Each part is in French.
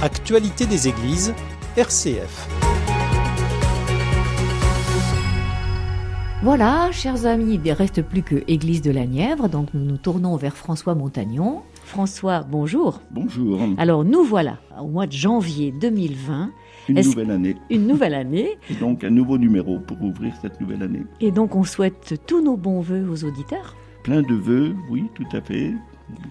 Actualité des églises, RCF. Voilà, chers amis, il ne reste plus que Église de la Nièvre, donc nous nous tournons vers François Montagnon. François, bonjour. Bonjour. Alors nous voilà au mois de janvier 2020. Une nouvelle année. Une nouvelle année. Et donc un nouveau numéro pour ouvrir cette nouvelle année. Et donc on souhaite tous nos bons vœux aux auditeurs. Plein de vœux, oui, tout à fait.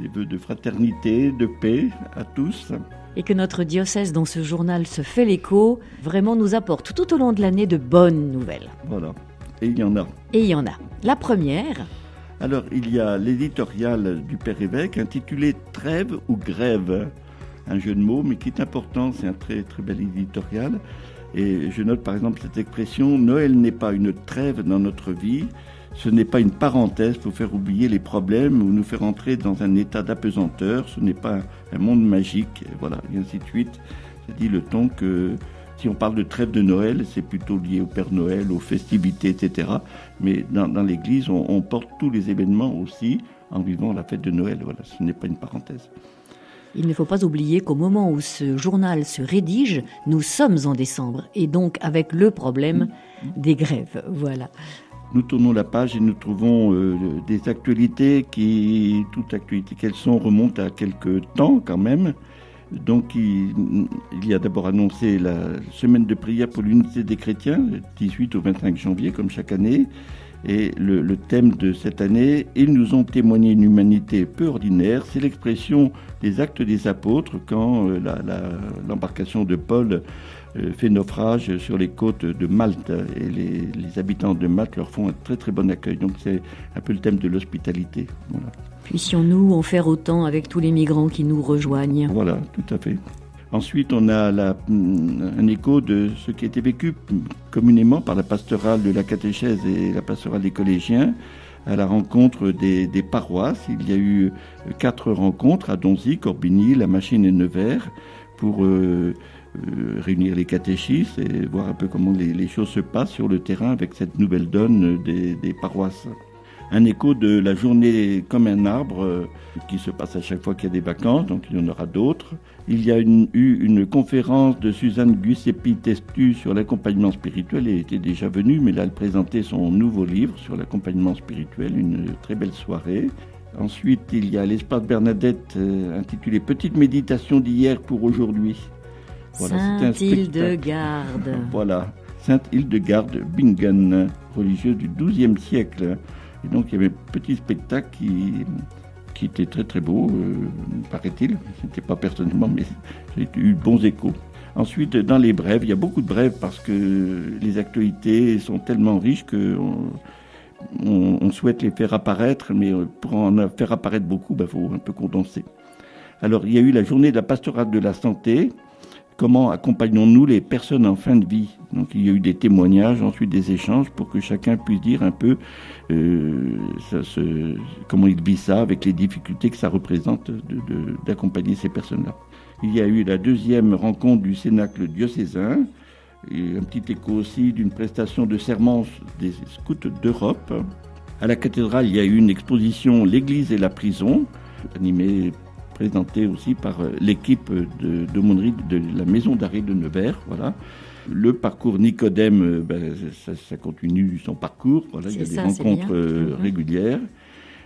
Des vœux de fraternité, de paix à tous. Et que notre diocèse, dont ce journal se fait l'écho, vraiment nous apporte tout au long de l'année de bonnes nouvelles. Voilà. Et il y en a. Et il y en a. La première. Alors, il y a l'éditorial du Père Évêque intitulé « Trêve ou grève ». Un jeu de mots, mais qui est important. C'est un très, très bel éditorial. Et je note par exemple cette expression « Noël n'est pas une trêve dans notre vie ». Ce n'est pas une parenthèse pour faire oublier les problèmes ou nous faire entrer dans un état d'apesanteur. Ce n'est pas un monde magique, voilà, et ainsi de suite. Ça dit le ton que si on parle de trêve de Noël, c'est plutôt lié au Père Noël, aux festivités, etc. Mais dans l'Église, on porte tous les événements aussi en vivant la fête de Noël. Voilà, ce n'est pas une parenthèse. Il ne faut pas oublier qu'au moment où ce journal se rédige, nous sommes en décembre et donc avec le problème des grèves. Voilà. Nous tournons la page et nous trouvons des actualités qui, toutes actualités qu'elles sont, remontent à quelques temps quand même. Donc il y a d'abord annoncé la semaine de prière pour l'unité des chrétiens, le 18 au 25 janvier, comme chaque année. Et le thème de cette année, ils nous ont témoigné une humanité peu ordinaire. C'est l'expression des actes des apôtres quand l'embarcation de Paul fait naufrage sur les côtes de Malte. Et les habitants de Malte leur font un très très bon accueil. Donc c'est un peu le thème de l'hospitalité. Voilà. Puissions-nous en faire autant avec tous les migrants qui nous rejoignent. Voilà, tout à fait. Ensuite, on a un écho de ce qui a été vécu communément par la pastorale de la catéchèse et la pastorale des collégiens à la rencontre des paroisses. Il y a eu 4 rencontres à Donzy, Corbigny, La Machine et Nevers pour réunir les catéchistes et voir un peu comment les choses se passent sur le terrain avec cette nouvelle donne des paroisses. Un écho de la journée comme un arbre qui se passe à chaque fois qu'il y a des vacances, donc il y en aura d'autres. Il y a eu une conférence de Suzanne Giuseppi-Testu sur l'accompagnement spirituel. Elle était déjà venue, mais là elle présentait son nouveau livre sur l'accompagnement spirituel, une très belle soirée. Ensuite, il y a l'espace Bernadette intitulé « Petite méditation d'hier pour aujourd'hui ». Voilà, Sainte-Hildegarde. Voilà, Sainte-Hildegarde Bingen, religieuse du XIIe siècle. Et donc il y avait un petit spectacle qui était très très beau, paraît-il. Ce n'était pas personnellement, mais j'ai eu de bons échos. Ensuite, dans les brèves, il y a beaucoup de brèves parce que les actualités sont tellement riches qu'on souhaite les faire apparaître, mais pour en faire apparaître beaucoup, il faut un peu condenser. Alors, il y a eu la journée de la pastorale de la santé. Comment accompagnons-nous les personnes en fin de vie ? Donc il y a eu des témoignages, ensuite des échanges pour que chacun puisse dire un peu comment il vit ça avec les difficultés que ça représente d'accompagner ces personnes-là. Il y a eu la 2e rencontre du Cénacle diocésain, et un petit écho aussi d'une prestation de serment des scouts d'Europe. À la cathédrale, il y a eu une exposition « L'Église et la prison », animée présenté aussi par l'équipe d'aumônerie de la maison d'arrêt de Nevers. Voilà. Le parcours Nicodème, ça continue son parcours. Voilà, il y a des rencontres régulières.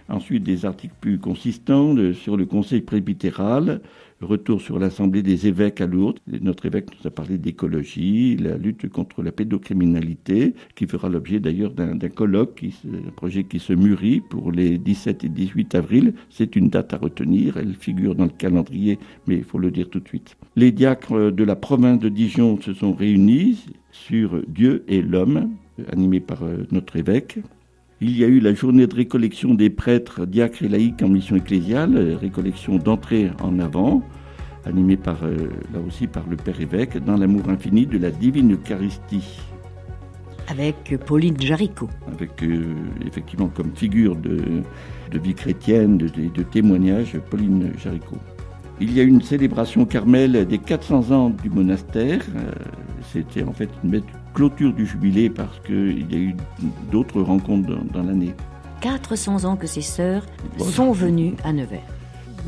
Ensuite, des articles plus consistants sur le conseil presbytéral, retour sur l'Assemblée des évêques à Lourdes. Notre évêque nous a parlé d'écologie, la lutte contre la pédocriminalité, qui fera l'objet d'ailleurs d'un colloque, un projet qui se mûrit pour les 17 et 18 avril. C'est une date à retenir, elle figure dans le calendrier, mais il faut le dire tout de suite. Les diacres de la province de Dijon se sont réunis sur Dieu et l'homme, animés par notre évêque. Il y a eu la journée de récollection des prêtres, diacres et laïcs en mission ecclésiale, récollection d'entrée en avant, animée là aussi par le Père Évêque, dans l'amour infini de la divine Eucharistie. Avec Pauline Jaricot. Avec effectivement comme figure de vie chrétienne, de témoignage, Pauline Jaricot. Il y a eu une célébration Carmel des 400 ans du monastère. C'était en fait une clôture du jubilé parce qu'il y a eu d'autres rencontres dans l'année. 400 ans que ces sœurs sont venues à Nevers.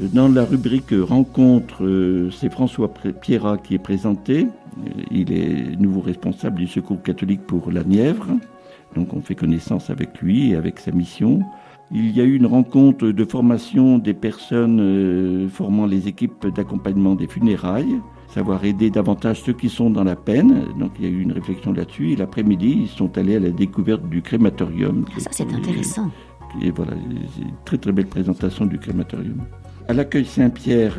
Dans la rubrique rencontre, c'est François Pierrat qui est présenté. Il est nouveau responsable du Secours catholique pour la Nièvre. Donc on fait connaissance avec lui et avec sa mission. Il y a eu une rencontre de formation des personnes formant les équipes d'accompagnement des funérailles, savoir aider davantage ceux qui sont dans la peine. Donc il y a eu une réflexion là-dessus. Et l'après-midi, ils sont allés à la découverte du crématorium. Ça, c'est intéressant. Et voilà, c'est une très très belle présentation du crématorium. À l'accueil Saint-Pierre,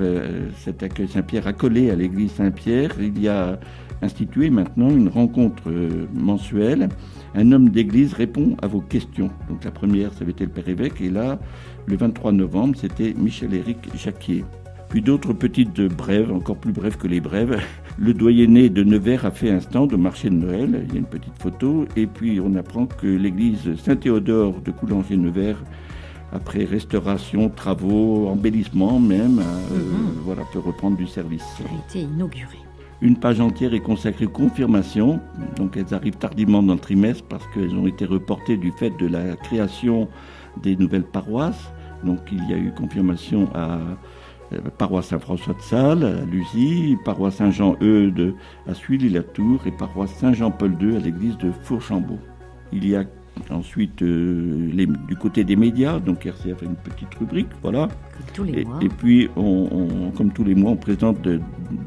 cet accueil Saint-Pierre accolé à l'église Saint-Pierre, il y a institué maintenant une rencontre mensuelle. Un homme d'église répond à vos questions. Donc la première, ça avait été le Père Évêque, et là, le 23 novembre, c'était Michel-Éric Jacquier. Puis d'autres petites brèves, encore plus brèves que les brèves. Le doyenné de Nevers a fait un stand au marché de Noël, il y a une petite photo, et puis on apprend que l'église Saint-Théodore de Coulanger-Nevers, après restauration, travaux, embellissement même, voilà, peut reprendre du service. Ça a été inauguré. Une page entière est consacrée aux confirmations, donc elles arrivent tardivement dans le trimestre parce qu'elles ont été reportées du fait de la création des nouvelles paroisses. Donc il y a eu confirmation à paroisse Saint-François de Sales, à Luzy, paroisse Saint-Jean-Eudes à Suilly-la-Tour et paroisse Saint-Jean-Paul II à l'église de Fourchambault. Il y a ensuite du côté des médias, donc RCF a une petite rubrique, voilà. Comme tous les mois. Et puis, comme tous les mois, on présente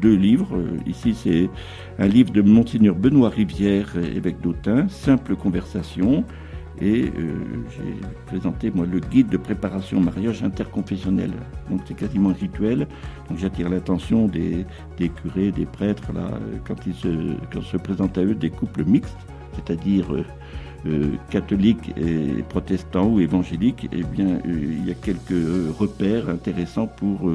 deux livres. Ici, c'est un livre de Monseigneur Benoît Rivière, évêque d'Autun, Simple conversation. Et j'ai présenté, moi, le guide de préparation au mariage interconfessionnel. Donc, c'est quasiment rituel. Donc, j'attire l'attention des curés, des prêtres, là, quand se présentent à eux des couples mixtes, c'est-à-dire catholiques et protestants ou évangéliques. Eh bien, il y a quelques repères intéressants pour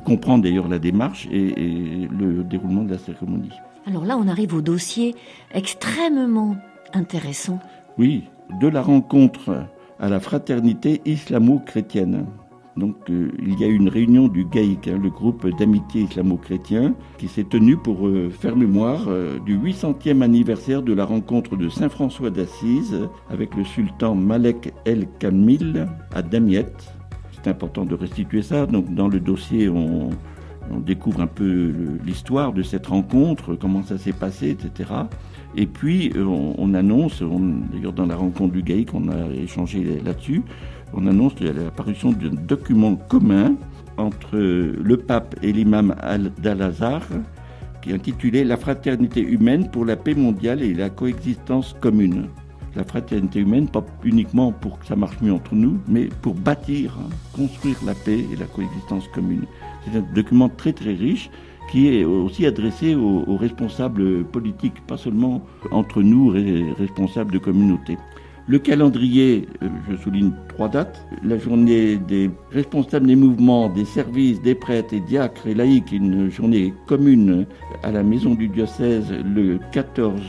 comprendre d'ailleurs la démarche et le déroulement de la cérémonie. Alors là, on arrive au dossier extrêmement intéressant. Oui, de la rencontre à la fraternité islamo-chrétienne. Donc il y a eu une réunion du GAIC, le groupe d'amitié islamo-chrétien, qui s'est tenu pour faire mémoire du 800e anniversaire de la rencontre de Saint François d'Assise avec le sultan Malek el-Kamil à Damiette. C'est important de restituer ça. Donc dans le dossier, on découvre un peu l'histoire de cette rencontre, comment ça s'est passé, etc. Et puis on annonce, d'ailleurs dans la rencontre du GAIC, on a échangé là-dessus, on annonce l'apparition d'un document commun entre le pape et l'imam d'Al-Azhar, qui est intitulé « La fraternité humaine pour la paix mondiale et la coexistence commune ». La fraternité humaine, pas uniquement pour que ça marche mieux entre nous, mais pour bâtir, construire la paix et la coexistence commune. C'est un document très très riche qui est aussi adressé aux responsables politiques, pas seulement entre nous, responsables de communautés. Le calendrier, je souligne 3 dates. La journée des responsables des mouvements, des services, des prêtres et diacres et laïcs, une journée commune à la maison du diocèse le 14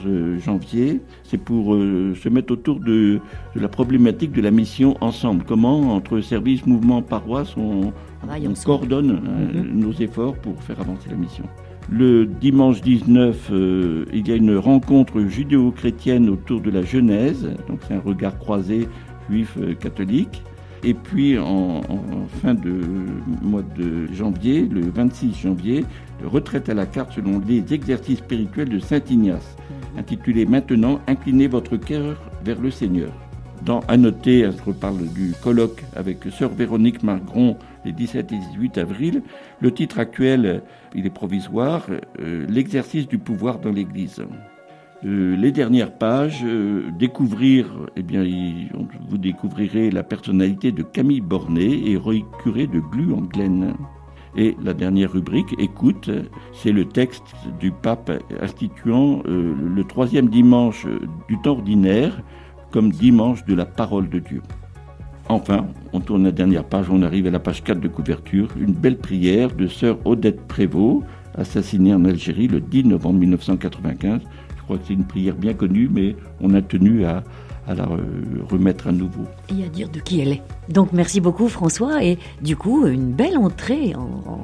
janvier. C'est pour se mettre autour de la problématique de la mission ensemble. Comment, entre services, mouvements, paroisses, on coordonne nos efforts pour faire avancer la mission. Le dimanche 19, il y a une rencontre judéo-chrétienne autour de la Genèse, donc c'est un regard croisé juif-catholique. Et puis en fin de mois de janvier, le 26 janvier, retraite à la carte selon les exercices spirituels de Saint Ignace, intitulé maintenant « Inclinez votre cœur vers le Seigneur ». Dans À noter, elle reparle du colloque avec sœur Véronique Margron les 17 et 18 avril. Le titre actuel, il est provisoire, l'exercice du pouvoir dans l'Église. Les dernières pages, découvrir, eh bien, vous découvrirez la personnalité de Camille Bornet, héroïque curé de Glu-en-Glen. Et la dernière rubrique, écoute, c'est le texte du pape instituant le 3e dimanche du temps ordinaire comme dimanche de la parole de Dieu. Enfin, on tourne la dernière page, on arrive à la page 4 de couverture, une belle prière de sœur Odette Prévost, assassinée en Algérie le 10 novembre 1995. Je crois que c'est une prière bien connue, mais on a tenu à la remettre à nouveau. Et à dire de qui elle est. Donc merci beaucoup François, et du coup une belle entrée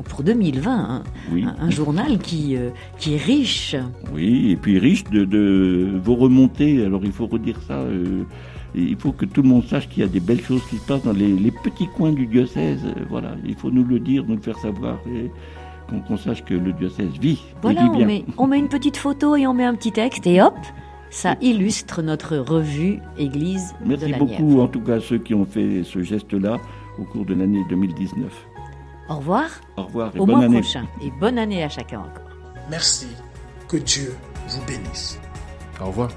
pour 2020, oui. un journal qui est riche. Oui, et puis riche de vos remontées, alors il faut redire ça, Et il faut que tout le monde sache qu'il y a des belles choses qui se passent dans les petits coins du diocèse. Voilà, il faut nous le dire, nous le faire savoir. Et qu'on sache que le diocèse vit. Voilà, vit bien. on met une petite photo et on met un petit texte et hop, ça illustre notre revue Église de Merci la beaucoup, Nièvre. en tout cas, ceux qui ont fait ce geste-là au cours de l'année 2019. Au revoir, Au revoir et au bonne mois année. prochain. Et bonne année à chacun encore. Merci. Que Dieu vous bénisse. Au revoir.